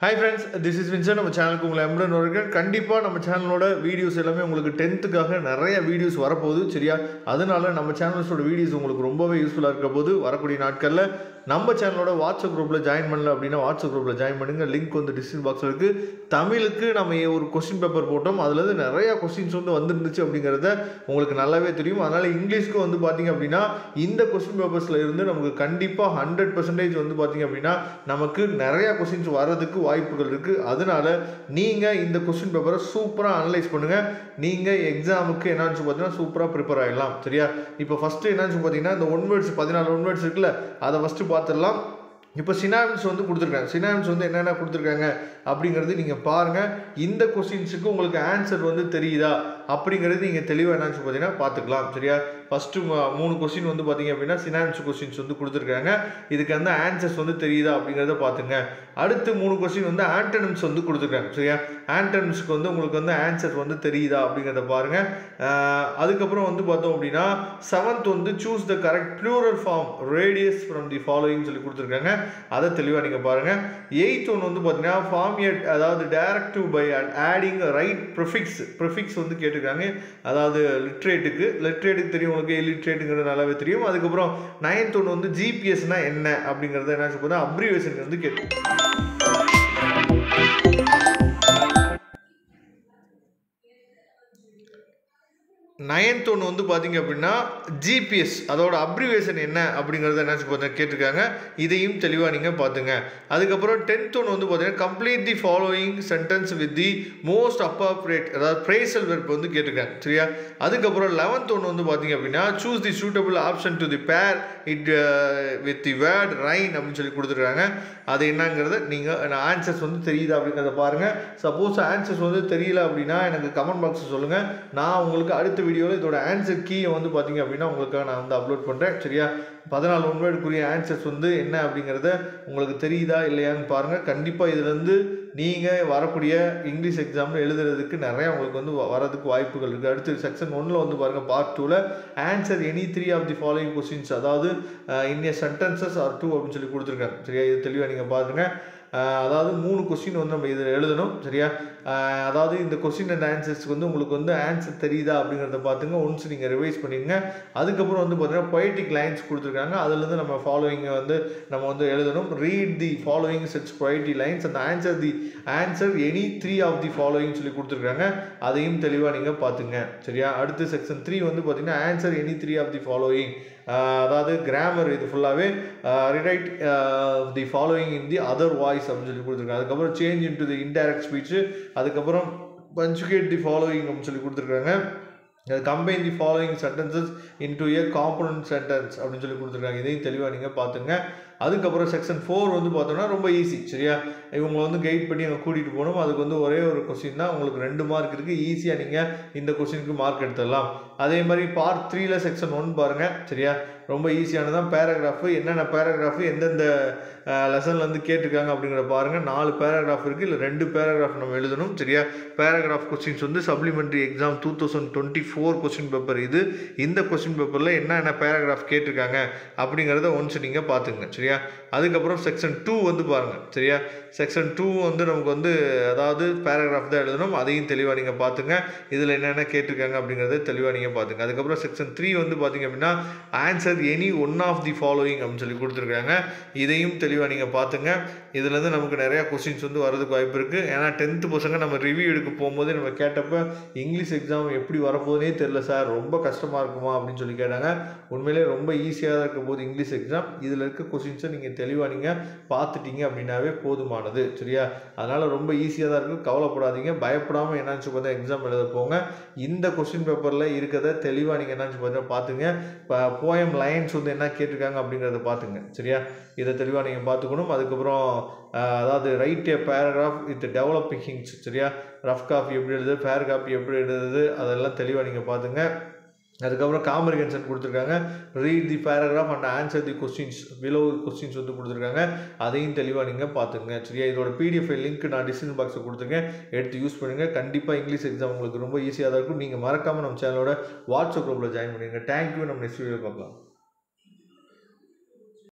Hi friends, this is Vincent. நம்ம சேனலுக்கு உங்களை எம்புடன் வரவேற்கிறேன். கண்டிப்பாக நம்ம சேனலோட வீடியோஸ் எல்லாமே உங்களுக்கு 10th நிறைய வீடியோஸ் வரப்போகுது சரியா. அதனால நம்ம சேனல்ஸோட வீடியோஸ் உங்களுக்கு ரொம்பவே யூஸ்ஃபுல்லாக இருக்க போது வரக்கூடிய நாட்களில் நம்ம சேனலோட வாட்ஸ்அப் குரூப்பில் ஜாயின் பண்ணல அப்படின்னா வாட்ஸ்அப் குரூப்பில் ஜாயின் பண்ணுங்க. லிங்க் வந்து டிஸ்கிரிப்ஷன் பாக்ஸில் இருக்குது. தமிழுக்கு நம்ம ஒரு கொஸ்டின் பேப்பர் போட்டோம். அதுலேருந்து நிறையா கொஸ்டின்ஸ் வந்து வந்துருந்துச்சு அப்படிங்கிறத உங்களுக்கு நல்லாவே தெரியும். அதனால் இங்கிலீஷ்க்கு வந்து பார்த்திங்க அப்படின்னா இந்த கொஸ்டின் பேப்பர்ஸில் இருந்து நமக்கு கண்டிப்பாக 100% வந்து பார்த்திங்க அப்படின்னா நமக்கு நிறையா கொஸ்டின்ஸ் வர்றதுக்கு வாய்ப்புகள் இருக்குது. அதனால நீங்கள் இந்த கொஸ்டின் பேப்பரை சூப்பராக அனலைஸ் பண்ணுங்கள். நீங்கள் எக்ஸாமுக்கு என்னாச்சு பார்த்தீங்கன்னா சூப்பராக ப்ரிப்பேர் ஆகிடலாம் சரியா. இப்போ ஃபஸ்ட்டு என்னாச்சு பார்த்தீங்கன்னா இந்த 1 வேர்ட்ஸ் 14 1 வேர்ட்ஸ் இருக்குல்ல, அதை ஃபஸ்ட்டு பார்த்துடலாம். இப்போ சினானிம்ஸ் வந்து கொடுத்துருக்காங்க. சினானிம்ஸ் வந்து என்னென்ன கொடுத்துருக்காங்க அப்படிங்கிறது நீங்கள் பாருங்கள். இந்த கொஸ்டின்ஸுக்கு உங்களுக்கு ஆன்சர் வந்து தெரியுதா அப்படிங்கிறது நீங்கள் தெளிவாக என்னாச்சு பார்த்தீங்கன்னா பார்த்துக்கலாம் சரியா. ஃபஸ்ட்டு 3 கொஸ்டின் வந்து பார்த்தீங்க அப்படின்னா சினானிம்ஸ் கொஸ்டின்ஸ் வந்து கொடுத்துருக்காங்க. இதுக்கு வந்து ஆன்சர்ஸ் வந்து தெரியுதா அப்படிங்கிறத பார்த்துங்க. அடுத்து 3 கொஸ்டின் வந்து ஆன்டனிம்ஸ் வந்து கொடுத்துருக்காங்க சரியா. ஆன்டனிம்ஸ்க்கு வந்து உங்களுக்கு வந்து ஆன்சர் வந்து தெரியுதா அப்படிங்கிறத பாருங்கள். அதுக்கப்புறம் வந்து பார்த்தோம் அப்படின்னா 7th வந்து choose the correct plural form radius from the following சொல்லி கொடுத்துருக்காங்க. அதை தெளிவாக நீங்கள் பாருங்கள். 8th ஒன்று வந்து பார்த்தீங்கன்னா ஃபார்மியேட் அதாவது directive by adding right prefix வந்து கேட்டிருக்காங்க. அதாவது லிட்ரேட்டுக்கு தெரியும் உங்களுக்கு, இல்லிட்ரேட்டுங்கிறது நல்லாவே தெரியும். அதுக்கப்புறம் 9th ஒன்று வந்து ஜிபிஎஸ்னா என்ன அப்படிங்கிறத என்ன சொல்லுங்கள் அப்ரிவேஷன் வந்து கேட்டு 9th ஒன்று வந்து பார்த்தீங்க அப்படின்னா ஜிபிஎஸ் அதோட அப்ரிவேஷன் என்ன அப்படிங்கிறத என்ன கேட்டிருக்காங்க. இதையும் தெளிவாக நீங்கள் பார்த்துங்க. அதுக்கப்புறம் 10th ஒன்று வந்து பார்த்தீங்கன்னா complete the following sentence with the most appropriate அதாவது ஃப்ரேசல் வெர்ப் வந்து கேட்டிருக்காங்க சரியா. அதுக்கப்புறம் 11th ஒன்று வந்து பார்த்தீங்க அப்படின்னா choose the suitable option to the pair it with the word rain அப்படின்னு சொல்லி கொடுத்துருக்காங்க. அது என்னங்கிறத நீங்கள் ஆன்சர்ஸ் வந்து தெரியுதா அப்படிங்கிறத பாருங்கள். சப்போஸ் ஆன்சர்ஸ் வந்து தெரியல அப்படின்னா எனக்கு கமெண்ட் பாக்ஸில் சொல்லுங்கள். நான் உங்களுக்கு அடுத்த வீடியோவில் இதோட ஆன்சர் கீயை வந்து பார்த்தீங்க அப்படின்னா உங்களுக்காக நான் வந்து அப்லோட் பண்ணுறேன் சரியா. 14 1 ஆன்சர்ஸ் வந்து என்ன அப்படிங்கிறத உங்களுக்கு தெரியுதா இல்லையான்னு பாருங்கள். கண்டிப்பாக இதுலேருந்து நீங்கள் வரக்கூடிய இங்கிலீஷ் எக்ஸாமில் எழுதுறதுக்கு நிறையா உங்களுக்கு வந்து வரதுக்கு வாய்ப்புகள் இருக்குது. அடுத்து செக்ஷன் 1 வந்து பாருங்கள் பார்ட் 2ல் answer any 3 of the following questions அதாவது இன் ஏ சென்டென்சஸ் ஆர் 2 அப்படின்னு சொல்லி கொடுத்துருக்காங்க சரியா. இது தெளிவாக நீங்கள் பாருங்கள். அதாவது 3 கொஸ்டின் வந்து நம்ம இதில் எழுதணும் சரியா. அதாவது இந்த கொஸ்டின் அண்ட் ஆன்சர்ஸ்க்கு வந்து உங்களுக்கு வந்து ஆன்சர் தெரியுதா அப்படிங்கிறத பார்த்துங்க. ஒன்ஸ் நீங்கள் ரிவைஸ் பண்ணிடுங்க. அதுக்கப்புறம் வந்து பார்த்தீங்கன்னா பொயட்டிக் லைன்ஸ் கொடுத்துருக்காங்க. அதுலேருந்து நம்ம ஃபாலோயிங்கை வந்து நம்ம வந்து எழுதணும். Read the following sets poetic lines and answer any 3 of the following சொல்லி கொடுத்துருக்காங்க. அதையும் தெளிவாக நீங்கள் பார்த்துங்க சரியா. அடுத்து செக்ஷன் 3 வந்து பார்த்தீங்கன்னா answer any 3 of the following அதாவது கிராமர் இது ஃபுல்லாகவே rewrite the following in the other voice அப்படின்னு சொல்லி கொடுத்துருக்காங்க. அதுக்கப்புறம் change into the indirect speech, அதுக்கப்புறம் பஞ்சுகேட் தி ஃபாலோயிங் அப்படின்னு சொல்லி கொடுத்துருக்காங்க. Combine the following sentences into a component sentence அப்படின்னு சொல்லி கொடுத்துருக்காங்க. இதையும் தெளிவாக நீங்கள் பார்த்துங்க. அதுக்கப்புறம் செக்ஷன் 4 வந்து பார்த்தோன்னா ரொம்ப ஈஸி சரியா. இவங்க வந்து கைட் பண்ணி அங்கே கூட்டிகிட்டு போகணும். அதுக்கு வந்து ஒரே ஒரு கொஸ்டின் தான், உங்களுக்கு 2 மார்க் இருக்குது. ஈஸியாக நீங்கள் இந்த கொஸ்டினுக்கு மார்க் எடுத்துடலாம். அதே மாதிரி பார்ட் 3ல் செக்ஷன் 1 பாருங்கள் சரியா. ரொம்ப ஈஸியானதான். பேராகிராஃபு என்னென்ன பேராகிராஃபு எந்தெந்த லெசன்லேருந்து கேட்டிருக்காங்க அப்படிங்கிற பாருங்கள். 4 பேராகிராஃப் இருக்குது. இல்லை 2 பேராகிராஃப் நம்ம எழுதணும் சரியா. பேராகிராஃப் கொஸ்டின்ஸ் வந்து சப்ளிமெண்ட்ரி எக்ஸாம் 2024 கொஸ்டின் பேப்பர் இது. இந்த கொஸ்டின் பேப்பரில் என்னென்ன பேராகிராஃப் கேட்டிருக்காங்க அப்படிங்கிறத ஒன்ஸ் நீங்கள் பார்த்துங்க சரியா. அதுக்கப்புறம் செக்ஷன் 2 வந்து பாருங்கள் சரியா. செக்ஷன் 2 வந்து நமக்கு வந்து அதாவது பேராகிராஃப் தான் எழுதணும். அதையும் தெளிவாக நீங்கள் பார்த்துங்க. இதில் என்னென்ன கேட்டிருக்காங்க அப்படிங்கிறத தெளிவாக நீங்கள் பார்த்துங்க. அதுக்கப்புறம் செக்ஷன் 3 வந்து பார்த்திங்க அப்படின்னா answer any 1 of the following அப்படின்னு சொல்லி கொடுத்துருக்காங்க. இதையும் தெளிவாக நீங்கள் பார்த்துங்க. இதுலேருந்து நமக்கு நிறையா கொஸ்டின்ஸ் வந்து வரதுக்கு வாய்ப்பு இருக்குது. ஏன்னா 10th பசங்க நம்ம ரிவ்யூ எடுக்க போகும்போது நம்ம கேட்டப்போ இங்கிலீஷ் எக்ஸாம் எப்படி வரப்போகுதுனே தெரில சார், ரொம்ப கஷ்டமாக இருக்குமா அப்படின்னு சொல்லி கேட்டாங்க. உண்மையிலே ரொம்ப ஈஸியாக இருக்கும் போது இங்கிலீஷ் எக்ஸாம் இதில் இருக்க கொஸ்டின்ஸை நீங்கள் தெளிவாக நீங்கள் பார்த்துட்டீங்க அப்படின்னாவே போதுமானது சரியா. அதனால் ரொம்ப ஈஸியாக தான் இருக்குது, கவலைப்படாதீங்க. பயப்படாமல் என்னாச்சு பார்த்தா எக்ஸாம் எழுத போங்க. இந்த கொஸ்டின் பேப்பரில் இருக்கிறத தெளிவாக நீங்கள் என்னாச்சு பார்த்தா பார்த்துங்க. இப்போ போயம் லைன்ஸ் வந்து என்ன கேட்டிருக்காங்க அப்படிங்கிறத பார்த்துங்க சரியா. இதை தெளிவாக நீங்கள் பார்த்துக்கணும். அதுக்கப்புறம் அதாவது right A paragraph with developing hinges சரியா. ரஃப் காப்பி எப்படி எழுதுது, பேர் காப்பி எப்படி எழுதுது அதெல்லாம் தெளிவாக நீங்கள் பார்த்துங்க. அதுக்கப்புறம் காம்ப்ரிஹென்ஷன் கொடுத்துருக்காங்க. Read the paragraph and answer the questions below questions வந்து கொடுத்துருக்காங்க. அதையும் தெளிவாக நீங்கள் பார்த்துங்க சரியா. இதோட பிடிஎஃப் லிங்க் நான் டிஸ்கிரிப்ஷன் பாக்ஸில் கொடுத்துருக்கேன், எடுத்து யூஸ் பண்ணுங்கள். கண்டிப்பாக இங்கிலீஷ் எக்ஸாம் உங்களுக்கு ரொம்ப ஈஸியாக தான் இருக்கும். நீங்கள் மறக்காமல் நம்ம சேனலோட வாட்ஸ்அப் குரூப்பில் ஜாயின் பண்ணிடுங்க. தேங்க்யூ. நம்ம நெக்ஸ்ட் வீடியோ பார்க்கலாம்.